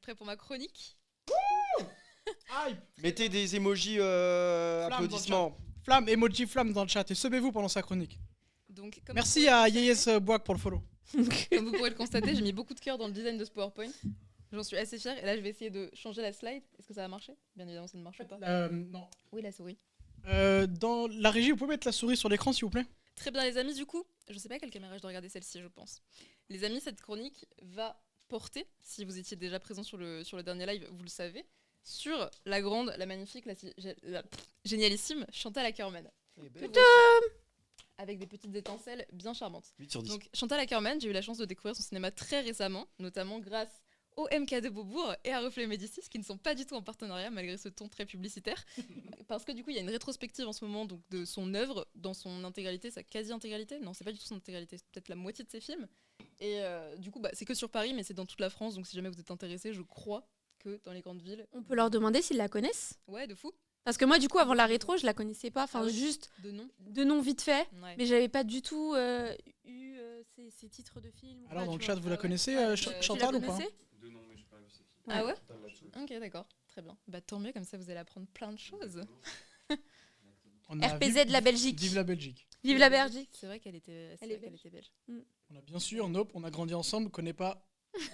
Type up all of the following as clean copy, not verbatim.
prêts pour ma chronique? Hype. Mettez des emojis applaudissements. Flamme, emoji flamme dans le chat et semez-vous pendant sa chronique. Donc, comme Merci vous pouvez à le constater- Yeyes Boak pour le follow. Comme vous pourrez le constater, j'ai mis beaucoup de cœur dans le design de ce PowerPoint. J'en suis assez fière. Et là, je vais essayer de changer la slide. Est-ce que ça va marcher? Bien évidemment, ça ne marche pas. Non. Oui, la souris. Dans la régie, vous pouvez mettre la souris sur l'écran, s'il vous plaît? Très bien, les amis. Du coup, je sais pas à quelle caméra je dois regarder celle-ci, je pense. Les amis, cette chronique va porter, si vous étiez déjà présent sur le dernier live, vous le savez, sur la grande, la magnifique, la génialissime Chantal Akerman. Avec des petites étincelles bien charmantes. 8 sur 10. Donc Chantal Akerman, j'ai eu la chance de découvrir son cinéma très récemment, notamment grâce au MK de Beaubourg et à Reflet Médicis, qui ne sont pas du tout en partenariat malgré ce ton très publicitaire. Parce que du coup, il y a une rétrospective en ce moment donc, de son œuvre dans son intégralité, sa quasi-intégralité. Non, c'est pas du tout son intégralité, c'est peut-être la moitié de ses films. Et du coup, c'est que sur Paris, mais c'est dans toute la France. Donc si jamais vous êtes intéressés, je crois que dans les grandes villes. On peut leur demander s'ils la connaissent. Ouais, de fou. Parce que moi, du coup, avant la rétro, je la connaissais pas. Enfin, Ah ouais. juste De nom. de nom vite fait. Ouais. Mais j'avais pas du tout eu ces titres de films. ou Alors, pas, dans tu le vois. chat, vous la ouais. connaissez, Ouais, Tu la Chantal, ou pas? connaissais? De nom, mais j'ai pas vu ces films. Ah ouais? Total là-dessus. Ok, d'accord. Très bien. Bah tant mieux, comme ça vous allez apprendre plein de choses. On a RPZ de la Belgique. Vive la Belgique. Vive la Belgique. C'est vrai qu'elle était, Elle est qu'elle était belge. On a bien sûr, Nope, on a grandi ensemble, connaît pas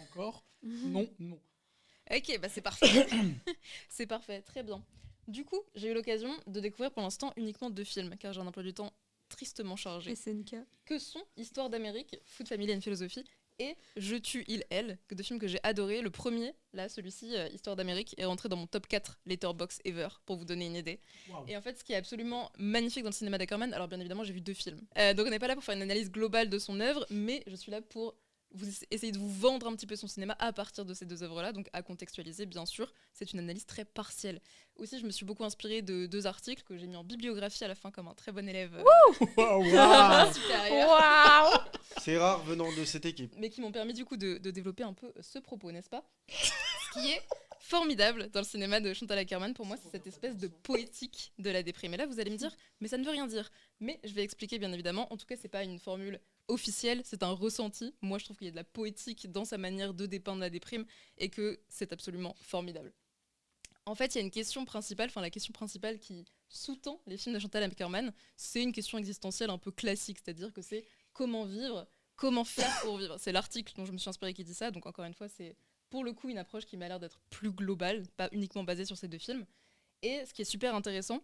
encore. Non. Ok, bah c'est parfait. C'est parfait, très bien. Du coup, j'ai eu l'occasion de découvrir pour l'instant uniquement 2 films, car j'ai un emploi du temps tristement chargé. SNK. Que sont Histoire d'Amérique, Food Family and Philosophie, et Je tue, il, elle, que 2 films que j'ai adorés. Le premier, là, celui-ci, Histoire d'Amérique, est rentré dans mon top 4 Letterboxd ever, pour vous donner une idée. Waouh. Et en fait, ce qui est absolument magnifique dans le cinéma d'Ackerman, alors bien évidemment, j'ai vu 2 films. Donc on n'est pas là pour faire une analyse globale de son œuvre, mais je suis là pour essayer de vous vendre un petit peu son cinéma à partir de ces 2 œuvres-là, donc à contextualiser, bien sûr. C'est une analyse très partielle. Aussi, je me suis beaucoup inspirée de 2 articles que j'ai mis en bibliographie à la fin comme un très bon élève Waouh. supérieur. Waouh. C'est rare venant de cette équipe. Mais qui m'ont permis du coup de développer un peu ce propos, n'est-ce pas? Ce qui est formidable dans le cinéma de Chantal Akerman, pour moi, c'est cette espèce de poétique de la déprime. Et là, vous allez me dire, mais ça ne veut rien dire. Mais je vais expliquer, bien évidemment. En tout cas, c'est pas une formule officielle, c'est un ressenti. Moi, je trouve qu'il y a de la poétique dans sa manière de dépeindre la déprime et que c'est absolument formidable. En fait, il y a une question principale, la question principale qui sous-tend les films de Chantal Akerman, c'est une question existentielle un peu classique, c'est-à-dire que c'est comment vivre, comment faire pour vivre. C'est l'article dont je me suis inspirée qui dit ça, donc encore une fois, c'est pour le coup une approche qui m'a l'air d'être plus globale, pas uniquement basée sur ces 2 films. Et ce qui est super intéressant,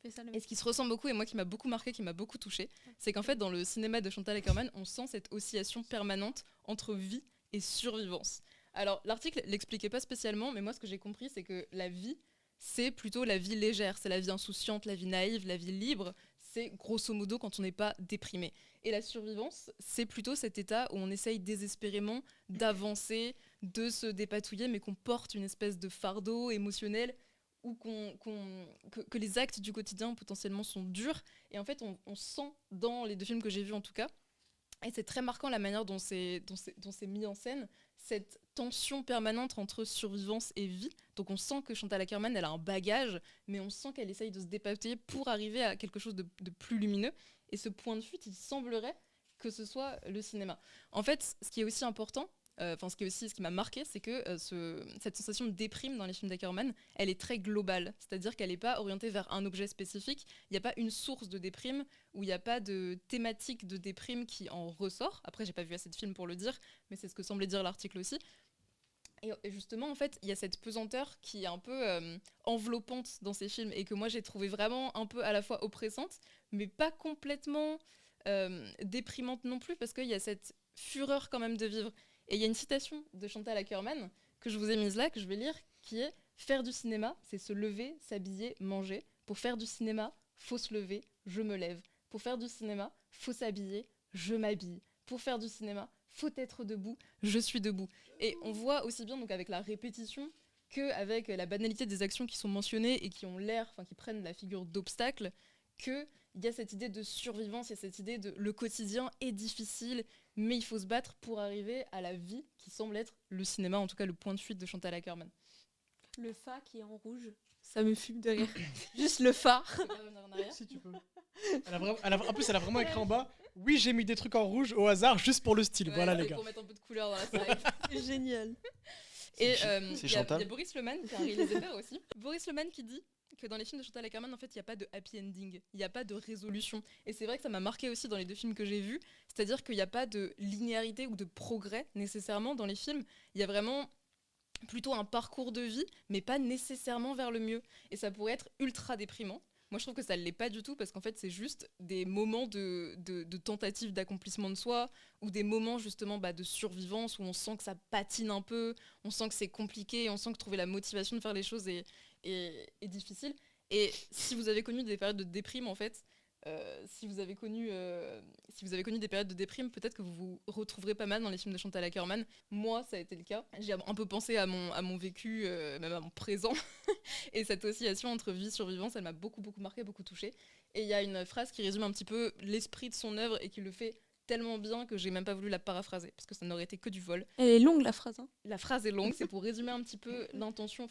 et ce qui se ressent beaucoup, et moi qui m'a beaucoup marqué, qui m'a beaucoup touchée, c'est qu'en fait, dans le cinéma de Chantal Akerman, on sent cette oscillation permanente entre vie et survivance. Alors, l'article l'expliquait pas spécialement, mais moi, ce que j'ai compris, c'est que la vie, c'est plutôt la vie légère, c'est la vie insouciante, la vie naïve, la vie libre, c'est grosso modo quand on n'est pas déprimé. Et la survivance, c'est plutôt cet état où on essaye désespérément d'avancer, de se dépatouiller, mais qu'on porte une espèce de fardeau émotionnel ou que les actes du quotidien potentiellement sont durs. Et en fait, on sent dans les 2 films que j'ai vus en tout cas, et c'est très marquant la manière dont c'est mis en scène, cette tension permanente entre survivance et vie. Donc on sent que Chantal Akerman, elle a un bagage, mais on sent qu'elle essaye de se dépatouiller pour arriver à quelque chose de plus lumineux. Et ce point de fuite, il semblerait que ce soit le cinéma. En fait, ce qui est aussi important, ce qui m'a marqué, c'est que cette sensation de déprime dans les films d'Akerman, elle est très globale. C'est-à-dire qu'elle n'est pas orientée vers un objet spécifique. Il n'y a pas une source de déprime où il n'y a pas de thématique de déprime qui en ressort. Après, j'ai pas vu assez de films pour le dire, mais c'est ce que semblait dire l'article aussi. Et justement, en fait, il y a cette pesanteur qui est un peu enveloppante dans ces films et que moi, j'ai trouvé vraiment un peu à la fois oppressante, mais pas complètement déprimante non plus, parce qu'il y a cette fureur quand même de vivre. Et il y a une citation de Chantal Akerman que je vous ai mise là, que je vais lire, qui est « Faire du cinéma, c'est se lever, s'habiller, manger. Pour faire du cinéma, faut se lever, je me lève. Pour faire du cinéma, faut s'habiller, je m'habille. Pour faire du cinéma, faut être debout, je suis debout. » Et on voit aussi bien donc avec la répétition qu'avec la banalité des actions qui sont mentionnées et qui ont l'air, qui prennent la figure d'obstacle, qu'il y a cette idée de survivance, il y a cette idée de le quotidien est difficile, mais il faut se battre pour arriver à la vie qui semble être le cinéma, en tout cas le point de fuite de Chantal Akerman. Le fa qui est en rouge, ça me fume de rire. Juste le fa. Tu peux pas revenir en arrière ? Si tu peux. En plus, elle a vraiment écrit en bas. Oui, j'ai mis des trucs en rouge au hasard juste pour le style. Ouais, voilà c'est les gars. pour mettre un peu de couleur dans la slide. C'est génial. Et C'est il y a Chantal. Boris Leman, qui est un réalisateur aussi. Boris Leman qui dit que dans les films de Chantal Akerman, en fait, il n'y a pas de happy ending, il n'y a pas de résolution. Et c'est vrai que ça m'a marqué aussi dans les 2 films que j'ai vus, c'est-à-dire qu'il n'y a pas de linéarité ou de progrès nécessairement dans les films. Il y a vraiment plutôt un parcours de vie, mais pas nécessairement vers le mieux. Et ça pourrait être ultra déprimant. Moi, je trouve que ça ne l'est pas du tout, parce qu'en fait, c'est juste des moments de tentative d'accomplissement de soi, ou des moments justement de survivance, où on sent que ça patine un peu, on sent que c'est compliqué, on sent que trouver la motivation de faire les choses est difficile. Et si vous avez connu des périodes de déprime, en fait, si vous avez connu des périodes de déprime, peut-être que vous vous retrouverez pas mal dans les films de Chantal Akerman. Moi, ça a été le cas. J'ai un peu pensé à mon vécu, même à mon présent. Et cette oscillation entre vie et survivance, elle m'a beaucoup marqué, beaucoup touchée. Et il y a une phrase qui résume un petit peu l'esprit de son œuvre et qui le fait tellement bien que j'ai même pas voulu la paraphraser, parce que ça n'aurait été que du vol. Elle est longue, la phrase. Hein. La phrase est longue, c'est pour résumer un petit peu l'intention,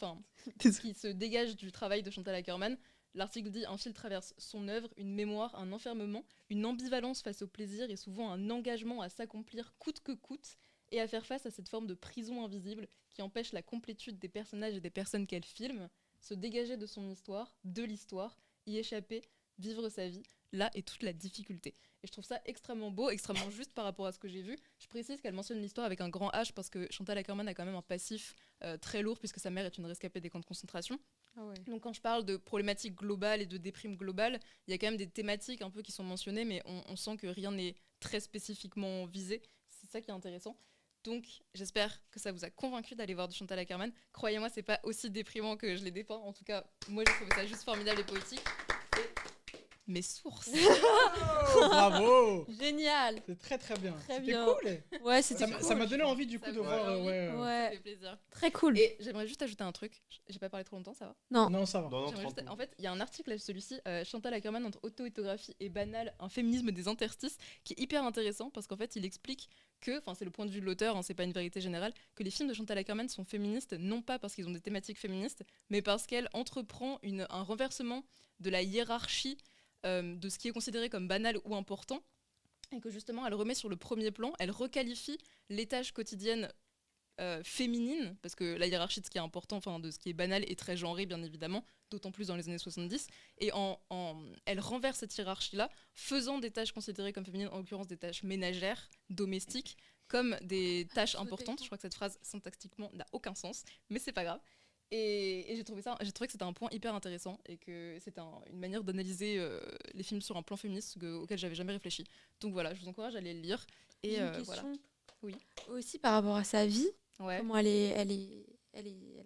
ce qui se dégage du travail de Chantal Akerman. L'article dit « Un fil traverse son œuvre, une mémoire, un enfermement, une ambivalence face au plaisir et souvent un engagement à s'accomplir coûte que coûte et à faire face à cette forme de prison invisible qui empêche la complétude des personnages et des personnes qu'elle filme, se dégager de son histoire, de l'histoire, y échapper, vivre sa vie, là est toute la difficulté. » Et je trouve ça extrêmement beau, extrêmement juste par rapport à ce que j'ai vu. Je précise qu'elle mentionne l'histoire avec un grand H parce que Chantal Akerman a quand même un passif très lourd puisque sa mère est une rescapée des camps de concentration. Ah ouais. Donc quand je parle de problématiques globales et de déprime globale, il y a quand même des thématiques un peu qui sont mentionnées, mais on sent que rien n'est très spécifiquement visé. C'est ça qui est intéressant. Donc j'espère que ça vous a convaincu d'aller voir du Chantal Akerman. Croyez-moi, c'est pas aussi déprimant que je l'ai dépeint. En tout cas, moi j'ai trouvé ça juste formidable et poétique. Mes sources. Oh, bravo. Génial. C'est très très bien. Très C'était bien. cool. Ouais, c'était Ça cool. m'a donné envie du coup Ça de me voir. donne envie. Ouais. Ouais. Ça fait plaisir. Très cool. Et j'aimerais juste ajouter un truc. J'ai pas parlé trop longtemps, ça va? Non, ça va. Non, J'aimerais 30 juste- En fait, il y a un article là, celui-ci, Chantal Akerman entre auto-éthographie et banal, un féminisme des interstices, qui est hyper intéressant parce qu'en fait, il explique que, c'est le point de vue de l'auteur, hein, c'est pas une vérité générale, que les films de Chantal Akerman sont féministes non pas parce qu'ils ont des thématiques féministes, mais parce qu'elle entreprend un renversement de la hiérarchie de ce qui est considéré comme banal ou important, et que justement, elle remet sur le premier plan, elle requalifie les tâches quotidiennes féminine, parce que la hiérarchie de ce qui est important, de ce qui est banal est très genrée bien évidemment, d'autant plus dans les années 70, et elle renverse cette hiérarchie-là, faisant des tâches considérées comme féminines, en l'occurrence des tâches ménagères, domestiques, comme des tâches importantes. Je crois que cette phrase syntaxiquement n'a aucun sens, mais c'est pas grave. Et j'ai trouvé que c'était un point hyper intéressant et que c'était une manière d'analyser les films sur un plan féministe auquel j'avais jamais réfléchi. Donc voilà, je vous encourage à aller le lire. Et J'ai une voilà. question. Oui. Aussi par rapport à sa vie, Ouais. comment elle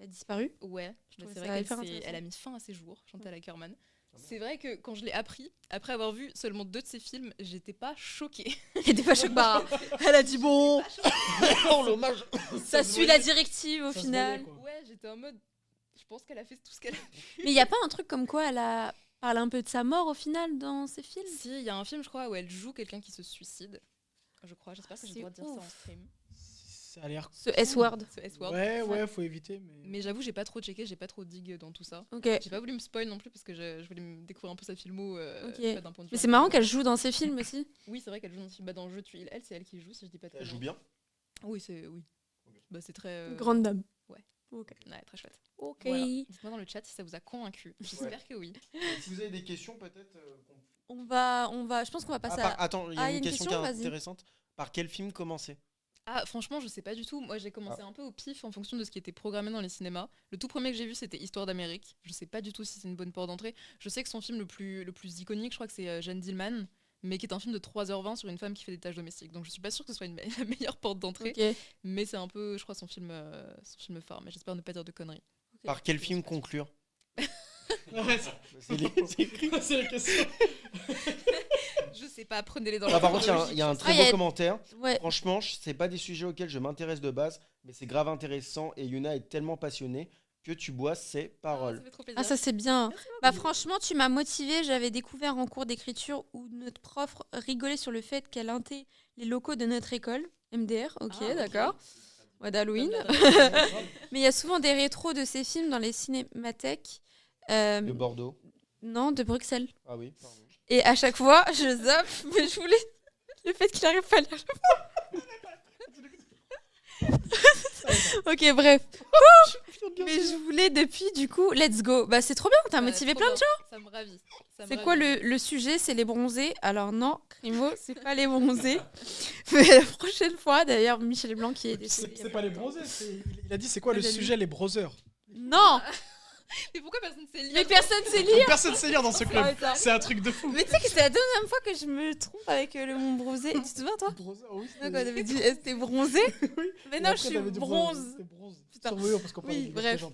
a disparu. Ouais, trouvais c'est ça vrai hyper qu'elle intéressant. elle a mis fin à ses jours, Chantal Akerman. C'est vrai que quand je l'ai appris, après avoir vu seulement 2 de ses films, j'étais pas choquée. Elle était pas choquée. Elle a dit bon, Oh, l'hommage. ça suit la directive au Ça se final. voyait, quoi. Ouais, j'étais en mode. Je pense qu'elle a fait tout ce qu'elle a pu. Mais il y a pas un truc comme quoi elle a parlé un peu de sa mort au final dans ses films. Si, il y a un film, je crois, où elle joue quelqu'un qui se suicide. Je crois, j'espère que j'ai le C'est droit de dire ça en ouf. stream. Ça a l'air. Ce S-word. Ce S-word. Ouais, faut éviter. Mais j'avoue, j'ai pas trop checké, j'ai pas trop dig dans tout ça. Ok. J'ai pas voulu me spoil non plus parce que je voulais me découvrir un peu sa filmo. Ok. Pas d'un point de vue Mais c'est marrant artistique. qu'elle joue dans ses films aussi. Oui, c'est vrai qu'elle joue dans, dans le jeu Tu elle, c'est elle qui joue, si je dis pas de Elle conneries. joue bien. Oui, c'est oui. Bah, c'est très. Grande dame. ouais. Ok. Ouais, très chouette. Ok. Voilà. Dites-moi dans le chat si ça vous a convaincu. J'espère que oui. Si vous avez des questions, peut-être. On va. Je pense qu'on va passer à. Attends, il y Ah, a il y a une une question qui question, est vas-y. intéressante. Par quel film commencer? Ah, franchement, je sais pas du tout. Moi, j'ai commencé un peu au pif en fonction de ce qui était programmé dans les cinémas. Le tout premier que j'ai vu, c'était Histoire d'Amérique. Je sais pas du tout si c'est une bonne porte d'entrée. Je sais que son film le plus iconique, je crois que c'est Jeanne Dillman, mais qui est un film de 3h20 sur une femme qui fait des tâches domestiques. Donc je suis pas sûre que ce soit la meilleure porte d'entrée, Ok. mais c'est un peu, je crois, son film phare. Mais j'espère ne pas dire de conneries. Par quel film conclure? Ouais, C'est écrit. c'est la question. Je sais pas, prenez-les dans Ah, la par contre, il y a un très Ah, il y a- beau commentaire. Ouais. Franchement, c'est pas des sujets auxquels je m'intéresse de base, mais c'est grave intéressant et Yuna est tellement passionnée que tu bois ses paroles. Ça fait trop plaisir. Ah, ça c'est bien. Bah franchement, tu m'as motivée. J'avais découvert en cours d'écriture où notre prof rigolait sur le fait qu'elle hantait les locaux de notre école, MDR. Ok, Ah, ok. d'accord. Ouais, d'Halloween. Mais il y a souvent des rétros de ces films dans les cinémathèques. De Bordeaux. Non, de Bruxelles. Ah oui, pardon. Et à chaque fois, je zappe, mais je voulais le fait qu'il arrive pas à lire. Ok, bref. Mais je voulais depuis, du coup, let's go. Bah, c'est trop bien, t'as motivé plein de gens. Ça me ravit. C'est quoi le sujet? C'est les bronzés. Alors non, Crimo, c'est pas les bronzés. Mais la prochaine fois, d'ailleurs, Michel Blanc qui est décédé. C'est pas les bronzés, il a dit c'est quoi le sujet, les browsers. Non. Mais pourquoi personne sait lire? Mais personne sait lire. Personne sait lire dans ce club. Putain. C'est un truc de fou. Mais tu sais que c'est la deuxième fois que je me trompe avec le mot bronzé. Tu te souviens, toi? Browser, oui. Quand on avait dit, t'es bronzé? Oui. Mais Et non, après, je suis t'avais dit bronze. C'est bronze. Putain. Surveillons parce qu'on parle Oui, de bref. légende.